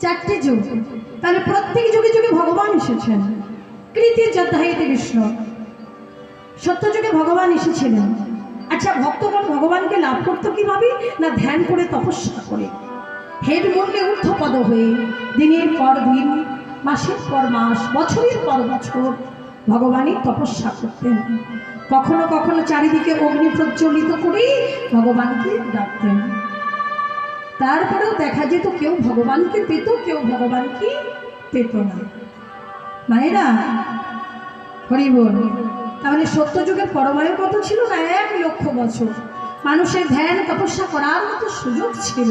চারটে যুগ, তাহলে প্রত্যেক যুগে যুগে ভগবান এসেছেন। কৃতির যদ্ধায়িতে বিষ্ণু, সত্য যুগে ভগবান এসেছিলেন। আচ্ছা, ভক্তগণ ভগবানকে লাভ করতো কিভাবে? না ধ্যান করে, তপস্যা করে, হেড মূল্যে ঊর্ধ্বপদ হয়ে দিনের পর দিন, মাসের পর মাস, বছরের পর বছর ভগবানের তপস্যা করতেন। কখনো কখনো চারিদিকে অগ্নি প্রজ্বলিত করেই ভগবানকে ডাকতেন। তারপরেও দেখা যেত কেউ ভগবানকে পেত, কেউ ভগবানকে পেত না। মায়েরা হরি বল। তাহলে সত্যযুগের পরমায়ু কত ছিল? না 1,00,000 বছর মানুষের ধ্যান তপস্যা করার মতো সুযোগ ছিল।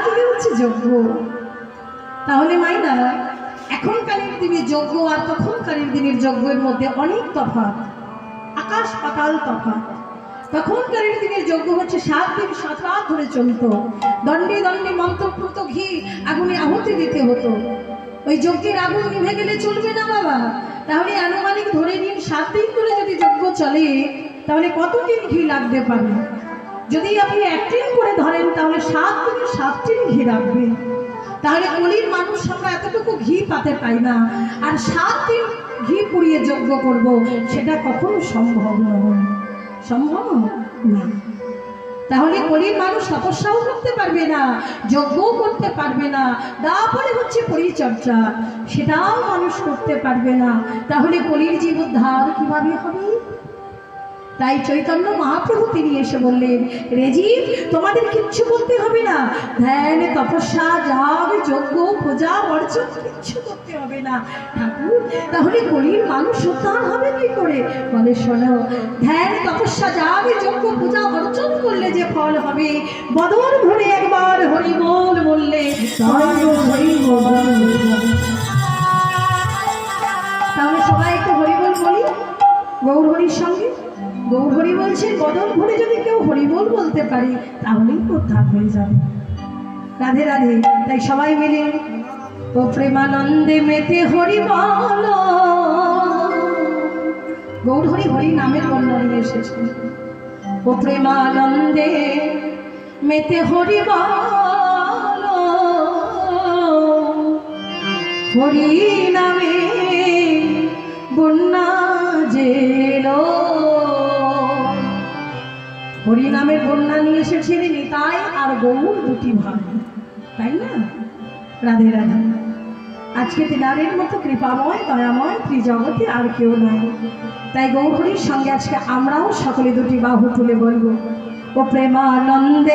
যুগে হচ্ছে যজ্ঞ। তাহলে মাইনা, এখনকারের দিনের যজ্ঞ আর তখনকারের দিনের যজ্ঞের মধ্যে অনেক তফাৎ, আকাশ পাতাল তফাৎ। তখনকারের দিনের যজ্ঞ হচ্ছে 7 দিন 7 রাত ধরে চলত। দণ্ডে দণ্ডে মন্ত্রপ্রুত ঘি আগুনে আহুতি দিতে হতো। ওই যজ্ঞের আগুন নিভে গেলে চলবে না বাবা। তাহলে আনুমানিক ধরে নিন 7 দিন ধরে যদি যজ্ঞ চলে, তাহলে কত দিন ঘি লাগতে পারে? যদি আপনি 1 দিন করে ধরেন, তাহলে 7 দিনে 7 দিন ঘি লাগবে। তাহলে কলির মানুষ আমরা এতটুকু ঘি পাতে পাই না, আর 7 দিন ঘি পুড়িয়ে যজ্ঞ করব, সেটা কখনো সম্ভব নয়। সম্ভব না। তাহলে কলির মানুষ তপস্যাও করতে পারবে না, যজ্ঞও করতে পারবে না, তারপরে হচ্ছে পরিচর্যা, সেটাও মানুষ করতে পারবে না। তাহলে কলির জীব উদ্ধার কিভাবে হবে? তাই চৈতন্য মহাপ্রভু তিনি এসে বললেন, রেজিব তোমাদের কিচ্ছু করতে হবে না, ধ্যান তপস্যা যাগ যজ্ঞ পূজা অর্জন কিচ্ছু করতে হবে না ঠাকুর। তাহলে কলির মানুষ উদ্ধার হবে কি করে? বলে শোনো, ধ্যান তপস্যা যাগ যজ্ঞ পূজা অর্জন করলে যে ফল হবে, বদন ভরে একবার হরি বল বললে তাহলে সবাই একটু হরি বল বলি গৌর হরির সঙ্গে। গৌর হরি বলছেন, বদন ভরে যদি কেউ হরি বল বলতে পারি, তাহলেই উদ্ধার হয়ে যাবে। রাধে রাধে। তাই সবাই মিলে ও প্রেমানন্দে মেতে হরি বল। গৌর হরি হরি নামের বর্ণনা নিয়ে এসেছেন। ও প্রেমানন্দে মেতে হরি বল, হরি নামে বন্যা জেলো। হরি নামের বন্যা নিয়ে এসেছিলেন নিতাই আর গৌর, দুটি ভাই, তাই না? রাধে রাধে। আজকে তেনারের মতো কৃপাময় দয়াময় ত্রিজগতে আর কেউ নাই। তাই গৌর হরির সঙ্গে আজকে আমরাও সকলে দুটি বাহু তুলে বলবো, ও প্রেমানন্দে।